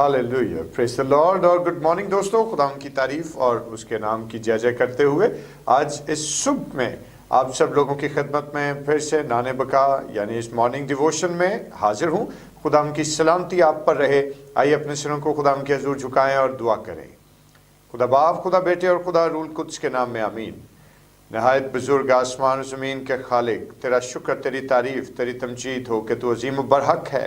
Hallelujah, praise the Lord. और good morning दोस्तों, खुदा की तारीफ और उसके नाम की जय जय करते हुए आज इस सुबह में आप सब लोगों की खिदमत में फिर से नाने बका यानी इस मॉर्निंग डिवोशन में हाजिर हूँ। खुदा की सलामती आप पर रहे। आइए अपने सिरों को खुदा के हजूर झुकाएं और दुआ करें। खुदा बाप, खुदा बेटे और खुदा रूल कुद्स के नाम में आमीन। नहायत बुजुर्ग आसमान ज़मीन के खालिक, तेरा शुक्र, तेरी तारीफ, तेरी तमजीद हो कि तू अजीम बरहक है।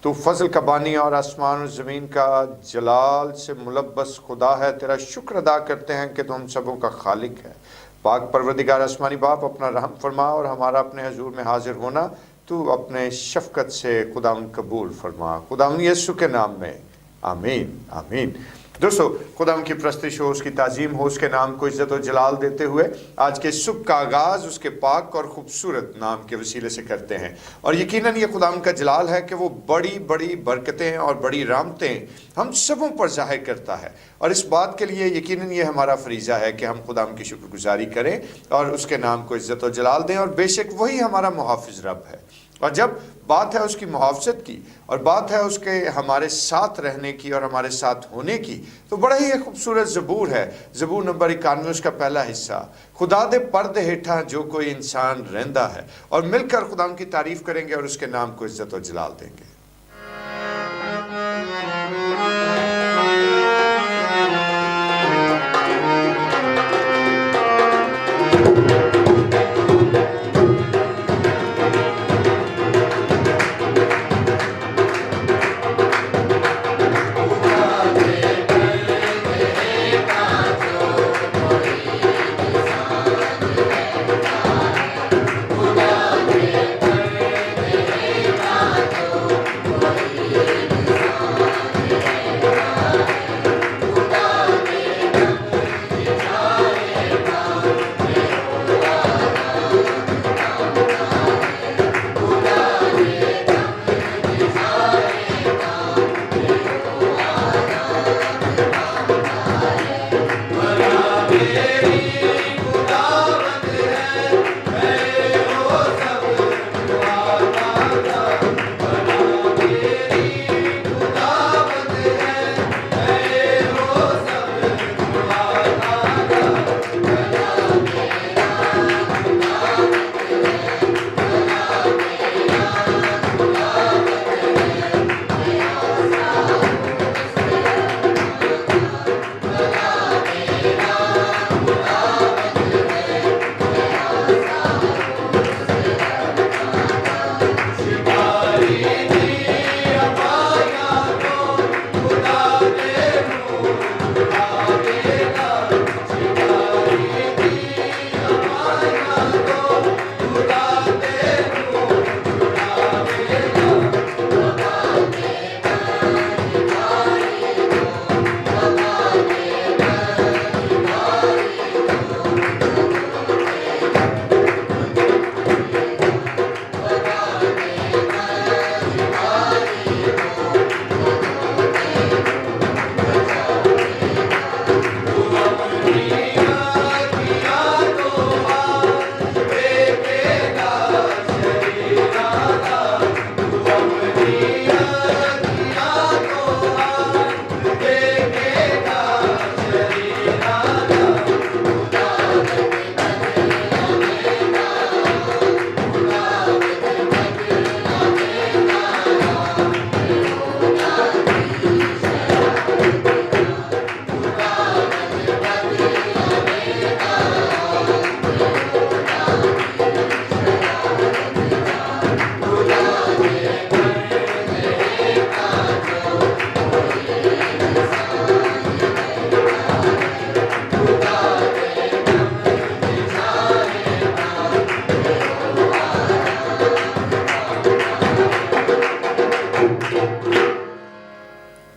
तू फजल का बानी और आसमान और ज़मीन का जलाल से मुलब्बस खुदा है। तेरा शुक्र अदा करते हैं कि तू हम सबों का खालिक है। पाक परवरदिगार आसमानी बाप, अपना रहम फरमा और हमारा अपने हजूर में हाजिर होना तू अपने शफकत से खुदा कबूल फरमा। खुदा यीशु के नाम में आमीन आमीन। दोस्तों, खुदा की प्रस्तिश हो, उसकी ताजीम हो, उसके नाम को इज्जत और जलाल देते हुए आज के सुबह का आगाज़ उसके पाक और ख़ूबसूरत नाम के वसीले से करते हैं। और यकीनन ये खुदा का जलाल है कि वो बड़ी बड़ी बरकतें और बड़ी रामतें हम सबों पर ज़ाहिर करता है। और इस बात के लिए यकीनन ये हमारा फरीज़ा है कि हम खुदा की शुक्रगुजारी करें और उसके नाम को इज्जत और जलाल दें। और बेशक वही हमारा मुहाफ़िज़ रब है। और जब बात है उसकी मुहाफ़ज़त की और बात है उसके हमारे साथ रहने की और हमारे साथ होने की, तो बड़ा ही खूबसूरत ज़बूर है। ज़बूर नंबर 91 उसका पहला हिस्सा, खुदा दे पर्दे हेठा जो कोई इंसान रहंदा है। और मिलकर खुदा की तारीफ़ करेंगे और उसके नाम को इज्जत और जलाल देंगे।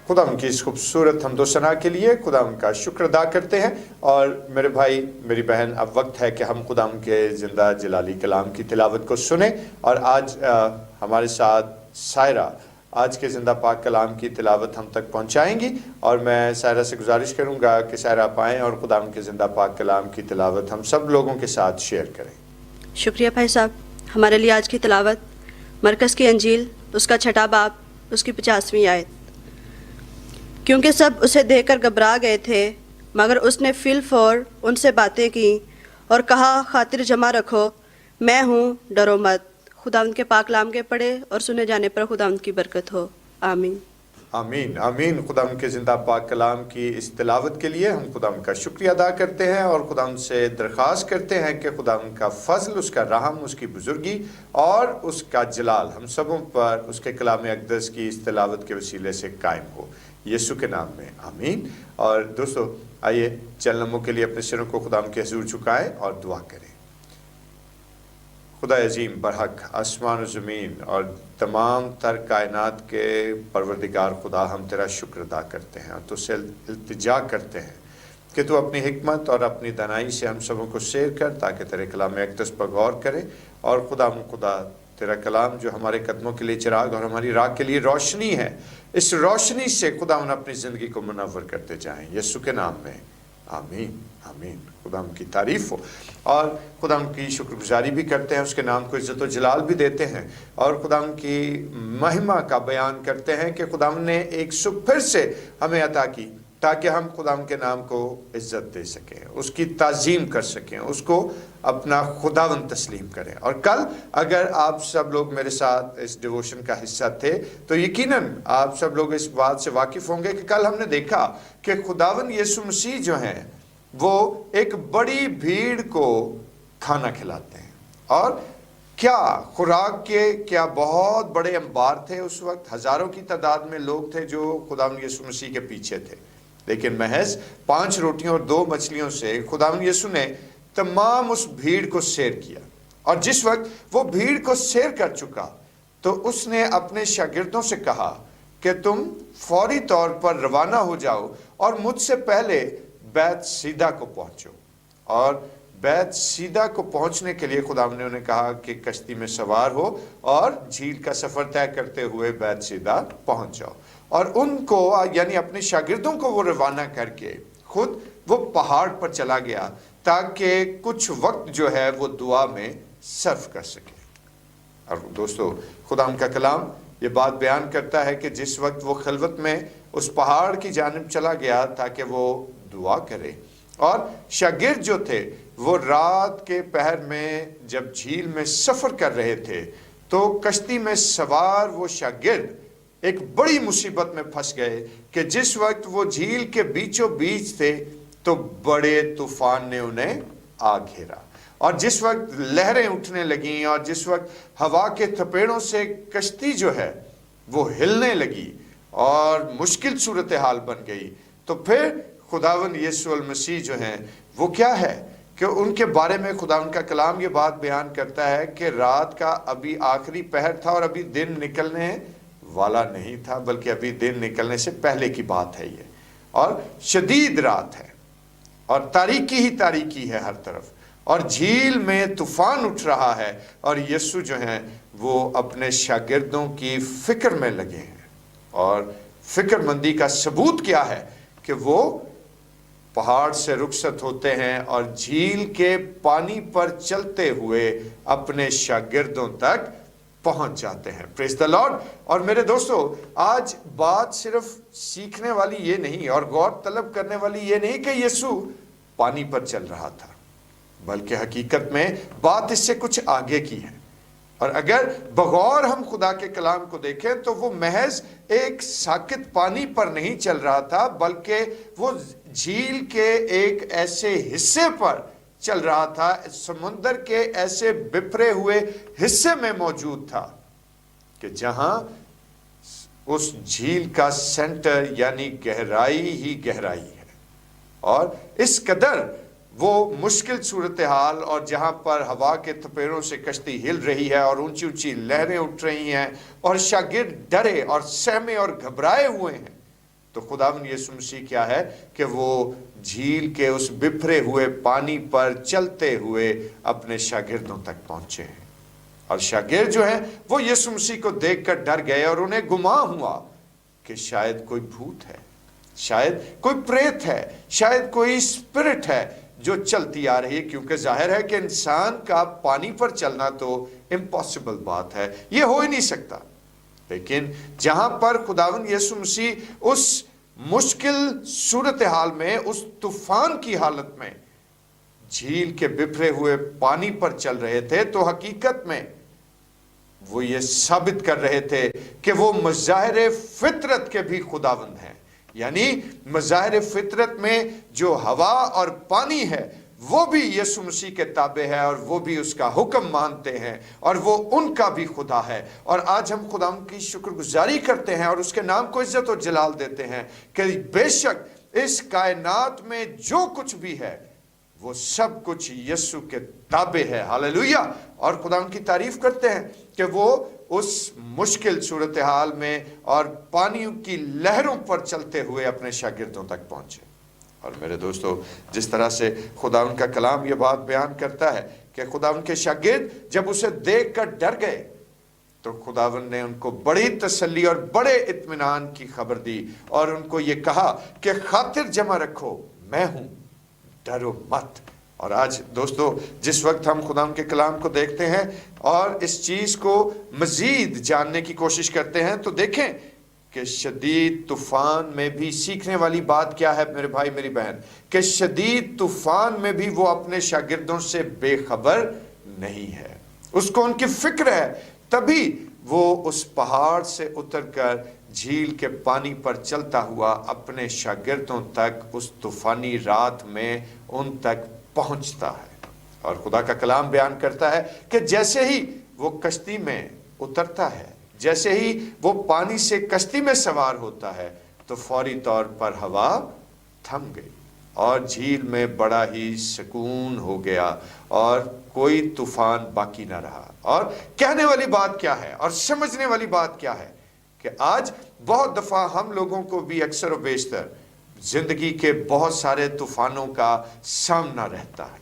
खुदा उनकी इस खूबसूरत हमदोसना के लिए खुदा उनका शुक्र अदा करते हैं। और मेरे भाई मेरी बहन, अब वक्त है कि हम खुदा के ज़िंदा जलाली कलाम की तिलावत को सुने। और आज हमारे साथ सायरा आज के ज़िंदा पाक कलाम की तिलावत हम तक पहुँचाएँगी। और मैं सायरा से गुजारिश करूँगा कि सायरा आप आएँ और खुदा के ज़िंदा पाक कलाम की तिलावत हम सब लोगों के साथ शेयर करें। शुक्रिया भाई साहब। हमारे लिए आज की तिलावत मरकज़ की अंजील उसका छठा बाब उसकी 50वीं आयत। क्योंकि सब उसे देखकर घबरा गए थे, मगर उसने फिल फौर उनसे बातें की और कहा, खातिर जमा रखो, मैं हूँ, डरो मत। खुदावंद के पाक कलाम के पढ़े और सुने जाने पर खुदावंद की बरकत हो। आमीन। आमीन आमीन। खुदाम के ज़िंदा पाक कलाम की इस तिलावत के लिए हम खुदाम का शुक्रिया अदा करते हैं और खुदाम से दरख्वास्त करते हैं कि खुदाम का फजल, उसका रहम, उसकी बुजुर्गी और उसका जलाल हम सबों पर उसके कलाम अक़दस की इस तिलावत के वसीले से कायम हो, यीशु के नाम में आमीन। और दोस्तों आइए चंद लम्हों के लिए अपने सिरों को खुदाम के हुज़ूर झुकाएं और दुआ करें। खुदा अजीम बरहक आसमान और ज़मीन और तमाम तर कायनात के परवरदिगार खुदा, हम तेरा शुक्र अदा करते हैं और तुझसे इल्तिजा करते हैं कि तू अपनी हिकमत और अपनी दानाई से हम सबों को शेयर कर, ताकि तेरे कलाम अक़दस पर गौर करें। और खुदा तेरा कलाम जो हमारे कदमों के लिए चिराग और हमारी राह के लिए रोशनी है, इस रोशनी से खुदा अपनी ज़िंदगी को मुनव्वर करते जाएँ, यीशु के नाम में आमीन आमीन। खुदाम की तारीफ़ हो और खुदाम की शुक्रगुजारी भी करते हैं, उसके नाम को इज़्ज़त व जलाल भी देते हैं और खुदाम की महिमा का बयान करते हैं कि खुदाम ने एक सुख फिर से हमें अता की, ताकि हम खुदाम के नाम को इज़्ज़त दे सकें, उसकी ताज़ीम कर सकें, उसको अपना खुदावन तस्लीम करें। और कल अगर आप सब लोग मेरे साथ इस डिवोशन का हिस्सा थे तो यकीनन आप सब लोग इस बात से वाकिफ़ होंगे कि कल हमने देखा कि खुदावन यीशु मसीह जो हैं वो एक बड़ी भीड़ को खाना खिलाते हैं। और क्या खुराक के क्या बहुत बड़े अंबार थे, उस वक्त हज़ारों की तादाद में लोग थे जो खुदावन यीशु मसीह के पीछे थे, लेकिन महज 5 रोटियों और 2 मछलियों से खुदावन यीशु ने तमाम उस भीड़ को सैर किया। और जिस वक्त वो भीड़ को सैर कर चुका तो उसने अपने शागिर्दों से कहा कि तुम फौरी तौर पर रवाना हो जाओ और मुझसे पहले बैतसीदा को पहुंचो। और बैतसीदा को पहुंचने के लिए खुदा ने उन्हें कहा कि कश्ती में सवार हो और झील का सफ़र तय करते हुए बैतसीदा पहुंच जाओ। और उनको यानी अपने शागिर्दों को वो रवाना करके खुद वो पहाड़ पर चला गया, ताकि कुछ वक्त जो है वो दुआ में सर्फ कर सके। और दोस्तों खुदाम का कलाम ये बात बयान करता है कि जिस वक्त वो खलवत में उस पहाड़ की जानिब चला गया ताकि वो दुआ करे, और शागिर्द जो थे वो रात के पहर में जब झील में सफ़र कर रहे थे तो कश्ती में सवार वो शागिर्द एक बड़ी मुसीबत में फंस गए कि जिस वक्त वो झील के बीचों बीच थे तो बड़े तूफान ने उन्हें आ घेरा। और जिस वक्त लहरें उठने लगीं और जिस वक्त हवा के थपेड़ों से कश्ती जो है वो हिलने लगी और मुश्किल सूरत हाल बन गई, तो फिर खुदावन यीशु मसीह जो हैं वो क्या है कि उनके बारे में खुदावन का कलाम ये बात बयान करता है कि रात का अभी आखिरी पहर था और अभी दिन निकलने वाला नहीं था, बल्कि अभी दिन निकलने से पहले की बात है ये। और शदीद रात है और तारीकी ही तारीकी है हर तरफ, और झील में तूफान उठ रहा है और यीशु जो हैं वो अपने शागिर्दों की फिक्र में लगे हैं। और फिक्रमंदी का सबूत क्या है कि वो पहाड़ से रुखसत होते हैं और झील के पानी पर चलते हुए अपने शागिर्दों तक पहुंच जाते हैं। Praise the Lord. और मेरे दोस्तों, आज बात सिर्फ सीखने वाली ये नहीं और गौर तलब करने वाली ये नहीं कि यीशु पानी पर चल रहा था, बल्कि हकीकत में बात इससे कुछ आगे की है। और अगर बगौर हम खुदा के कलाम को देखें तो वो महज एक साकित पानी पर नहीं चल रहा था, बल्कि वो झील के एक ऐसे हिस्से पर चल रहा था, समुंदर के ऐसे बिखरे हुए हिस्से में मौजूद था कि जहां उस झील का सेंटर यानी गहराई ही गहराई है। और इस कदर वो मुश्किल सूरत हाल और जहाँ पर हवा के थपेड़ों से कश्ती हिल रही है और ऊंची ऊंची लहरें उठ रही हैं और शागिर्द डरे और सहमे और घबराए हुए हैं, तो खुदावंद यीशु मसीह क्या है कि वो झील के उस बिखरे हुए पानी पर चलते हुए अपने शागिर्दों तक पहुंचे हैं। और शागिर्द जो हैं वो यीशु मसीह को देखकर डर गए और उन्हें गुमान हुआ कि शायद कोई भूत है, शायद कोई प्रेत है, शायद कोई स्पिरिट है जो चलती आ रही है, क्योंकि जाहिर है कि इंसान का पानी पर चलना तो इम्पॉसिबल बात है, ये हो ही नहीं सकता। लेकिन जहां पर खुदावंद यीशु मसीह उस मुश्किल सूरत हाल में, उस तूफान की हालत में झील के बिखरे हुए पानी पर चल रहे थे, तो हकीकत में वो ये साबित कर रहे थे कि वो मज़ाहिर फितरत के भी खुदावंद हैं। यानी मज़ाहिर फितरत में जो हवा और पानी है वो भी यीशु मसीह के ताबे है और वो भी उसका हुक्म मानते हैं और वो उनका भी खुदा है। और आज हम खुदा की शुक्रगुजारी करते हैं और उसके नाम को इज्जत और जलाल देते हैं कि बेशक इस कायनात में जो कुछ भी है वो सब कुछ यीशु के ताबे है। हालेलुया। और खुदा की तारीफ करते हैं कि वो उस मुश्किल सूरत हाल में और पानियों की लहरों पर चलते हुए अपने शागिर्दों तक पहुंचे। और मेरे दोस्तों, जिस तरह से खुदा उनका कलाम ये बात बयान करता है कि खुदा उनके शागिर्द जब उसे देख कर डर गए, तो खुदावन ने उनको बड़ी तसल्ली और बड़े इत्मीनान की खबर दी और उनको ये कहा कि खातिर जमा रखो, मैं हूं, डरो मत। और आज दोस्तों, जिस वक्त हम खुदा के कलाम को देखते हैं और इस चीज़ को मज़ीद जानने की कोशिश करते हैं, तो देखें कि शदीद तूफान में भी सीखने वाली बात क्या है मेरे भाई मेरी बहन, कि शदीद तूफान में भी वो अपने शागिर्दों से बेखबर नहीं है, उसको उनकी फिक्र है। तभी वो उस पहाड़ से उतरकर झील के पानी पर चलता हुआ अपने शागिर्दों तक उस तूफानी रात में उन तक पहुंचता है। और खुदा का कलाम बयान करता है कि जैसे ही वो कश्ती में उतरता है, जैसे ही वो पानी से कश्ती में सवार होता है, तो फौरी तौर पर हवा थम गई और झील में बड़ा ही सुकून हो गया और कोई तूफान बाकी ना रहा। और कहने वाली बात क्या है और समझने वाली बात क्या है कि आज बहुत दफा हम लोगों को भी अक्सर व बेशतर जिंदगी के बहुत सारे तूफानों का सामना रहता है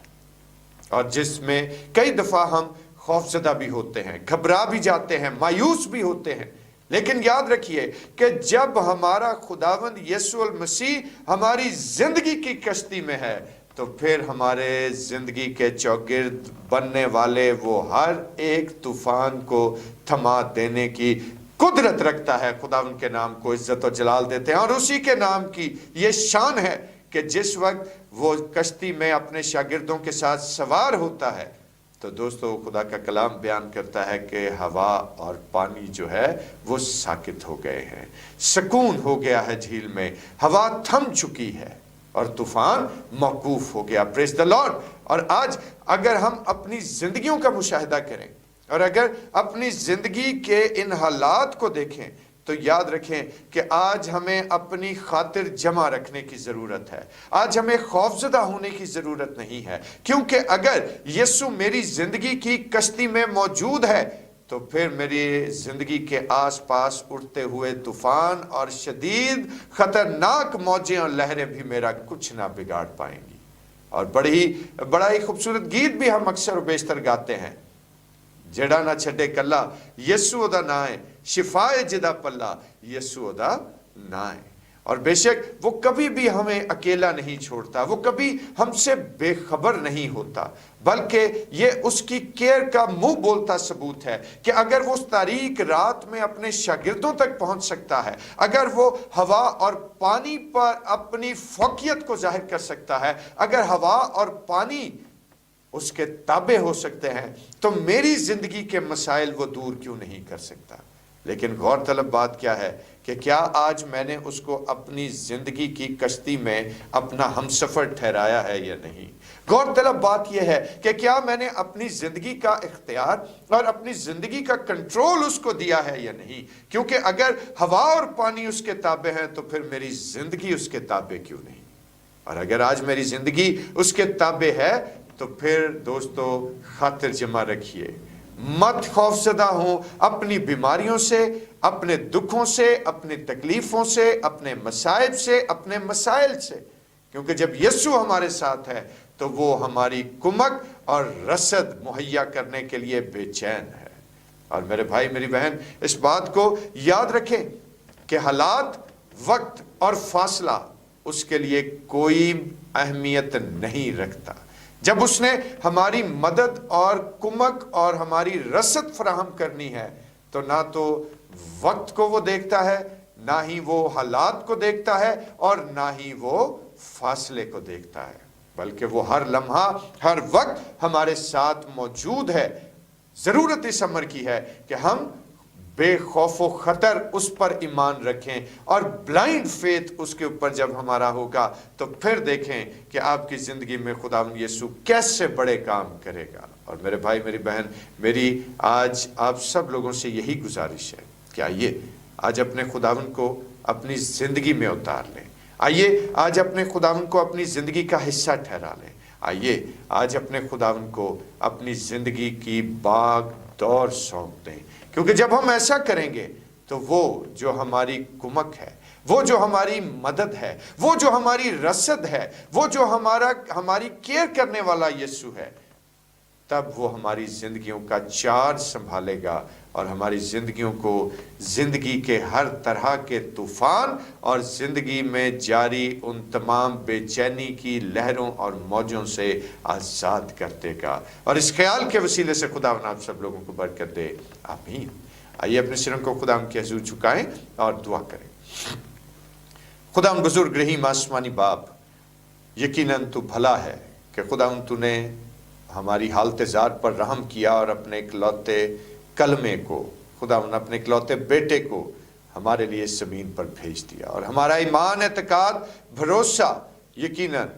और जिसमें कई दफा हम खौफजदा भी होते हैं, घबरा भी जाते हैं, मायूस भी होते हैं। लेकिन याद रखिए कि जब हमारा खुदावंद यीशु मसीह हमारी जिंदगी की कश्ती में है, तो फिर हमारे जिंदगी के चौगिर्द बनने वाले वो हर एक तूफान को थमा देने की कुदरत रखता है। खुदा उनके नाम को इज्जत और जलाल देते हैं और उसी के नाम की ये शान है कि जिस वक्त वो कश्ती में अपने शागिर्दों के साथ सवार होता है, तो दोस्तों खुदा का कलाम बयान करता है कि हवा और पानी जो है वो साकित हो गए हैं, सुकून हो गया है, झील में हवा थम चुकी है और तूफान मौकूफ हो गया। Praise the Lord. और आज अगर हम अपनी जिंदगियों का मुशाहिदा करें और अगर अपनी जिंदगी के इन हालात को देखें, तो याद रखें कि आज हमें अपनी खातिर जमा रखने की ज़रूरत है। आज हमें खौफजदा होने की ज़रूरत नहीं है, क्योंकि अगर यीशु मेरी ज़िंदगी की कश्ती में मौजूद है, तो फिर मेरी ज़िंदगी के आसपास उठते हुए तूफ़ान और शदीद ख़तरनाक मौजें और लहरें भी मेरा कुछ ना बिगाड़ पाएंगी। और बड़ा ही खूबसूरत गीत भी हम अक्सर बेशतर गाते हैं, जेड़ा ना छड़े कला यीशु ओदा ना है, शिफाए जिदा पल्ला यीशु ओदा ना है। और बेशक वो कभी भी हमें अकेला नहीं छोड़ता, वो कभी हमसे बेखबर नहीं होता, बल्कि ये उसकी केयर का मुंह बोलता सबूत है कि अगर वो उस तारीक रात में अपने शागिर्दों तक पहुंच सकता है, अगर वो हवा और पानी पर अपनी फौकियत को जाहिर कर सकता है, अगर हवा और पानी उसके ताबे हो सकते हैं, तो मेरी जिंदगी के मसाइल वो दूर क्यों नहीं कर सकता। लेकिन गौर तलब बात क्या है कि क्या आज मैंने उसको अपनी जिंदगी की कश्ती में अपना हमसफर ठहराया है या नहीं। गौर तलब बात यह है कि क्या मैंने अपनी जिंदगी का इख्तियार और अपनी जिंदगी का कंट्रोल उसको दिया है या नहीं। क्योंकि अगर हवा और पानी उसके ताबे हैं, तो फिर मेरी जिंदगी उसके ताबे क्यों नहीं। और अगर आज मेरी जिंदगी उसके ताबे है, तो फिर दोस्तों खातिर जमा रखिए, मत खौफजदा हो अपनी बीमारियों से, अपने दुखों से, अपनी तकलीफों से, अपने मसाइब से, अपने मसाइल से। क्योंकि जब यीशु हमारे साथ है, तो वो हमारी कुमक और रसद मुहैया करने के लिए बेचैन है। और मेरे भाई मेरी बहन, इस बात को याद रखें कि हालात, वक्त और फासला उसके लिए कोई अहमियत नहीं रखता। जब उसने हमारी मदद और कुमक और हमारी रसद फराहम करनी है, तो ना तो वक्त को वो देखता है, ना ही वो हालात को देखता है और ना ही वो फासले को देखता है, बल्कि वो हर लम्हा हर वक्त हमारे साथ मौजूद है। जरूरत इस अमर की है कि हम बेखौफ व खतर उस पर ईमान रखें और ब्लाइंड फेथ उसके ऊपर जब हमारा होगा तो फिर देखें कि आपकी ज़िंदगी में खुदा यीशु कैसे बड़े काम करेगा। और मेरे भाई मेरी बहन, मेरी आज आप सब लोगों से यही गुजारिश है कि आइए आज अपने खुदावन को अपनी ज़िंदगी में उतार लें। आइए आज अपने खुदावन को अपनी ज़िंदगी का हिस्सा ठहरा लें। आइए आज अपने खुदावन को अपनी ज़िंदगी की बाग दौड़ सौंप दें, क्योंकि जब हम ऐसा करेंगे तो वो जो हमारी कुमक है, वो जो हमारी मदद है, वो जो हमारी रसद है, वो जो हमारी केयर करने वाला यीशु है, तब वो हमारी ज़िंदगियों का चार्ज संभालेगा और हमारी ज़िंदगियों को ज़िंदगी के हर तरह के तूफ़ान और ज़िंदगी में जारी उन तमाम बेचैनी की लहरों और मौजों से आज़ाद कर देगा। और इस ख्याल के वसीले से खुदा आप सब लोगों को बरकत दे, आमीन। आइए अपने सिरों को खुदा के हुजूर झुकाएं और दुआ करें। खुदा बुजुर्ग रहीम आसमानी बाप, यकीनन तू भला है कि खुदा तूने हमारी हालत ज़ार पर रहम किया और अपने इकलौते कलमे को, खुदा अपने इकलौते बेटे को हमारे लिए ज़मीन पर भेज दिया। और हमारा ईमान, एतकाद, भरोसा यकीनन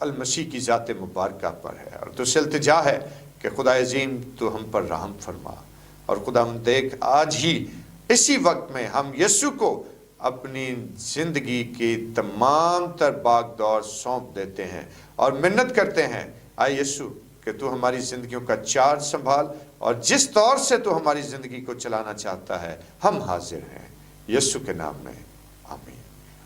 अल मसीह की ज़ात मुबारक पर है। और तो इल्तिजा है कि खुदा अज़ीम तू हम पर रहम फरमा। और खुदा देख आज ही इसी वक्त में हम यीशु को अपनी ज़िंदगी की तमाम तर बाग दौर सौंप देते हैं और मिन्नत करते हैं, आए यीशु कि तू हमारी ज़िंदगियों का चार्ज संभाल और जिस तौर से तू हमारी ज़िंदगी को चलाना चाहता है हम हाजिर हैं, यीशु के नाम में, आमीन।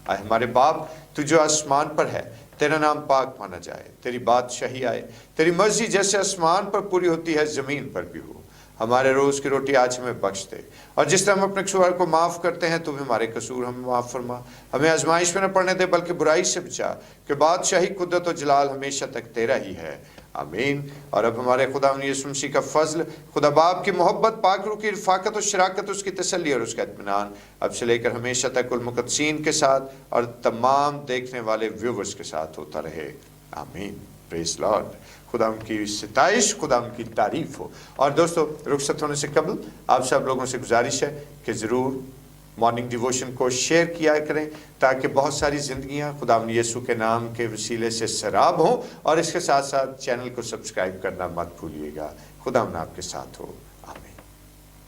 आए हमारे बाप, तू जो आसमान पर है, तेरा नाम पाक माना जाए, तेरी बादशाही आए, तेरी मर्जी जैसे आसमान पर पूरी होती है ज़मीन पर भी हो। हमारे रोज़ की रोटी आज हमें बख्श दे, और जिस तरह हम अपने कसूर को माफ़ करते हैं, तू भी हमारे कसूर हमें माफ़ फरमा। हमें आजमाइश में न पड़ने दे, बल्कि बुराई से बचा, कि बादशाही, कुदरत और जलाल हमेशा तक तेरा ही है, आमीन। और अब हमारे खुदा यीशु मसीह का फजल, खुदा बाप की मोहब्बत, पाक रूह की रफ़ाकत और शराकत, उसकी तसल्ली और उसका इत्मीनान अब से लेकर हमेशा तक कुल मुक़द्दसीन के साथ और तमाम देखने वाले व्यूवर्स के साथ होता रहे, आमीन। Praise Lord. खुदा की सिताइश, खुदा की तारीफ हो। और दोस्तों, रुखसत होने से कबल आप सब लोगों से गुजारिश है कि ज़रूर मॉर्निंग डिवोशन को शेयर किया करें, ताकि बहुत सारी ज़िंदगियां खुदा यीशु के नाम के वसीले से सराब हों। और इसके साथ साथ चैनल को सब्सक्राइब करना मत भूलिएगा। खुदा आपके साथ हो।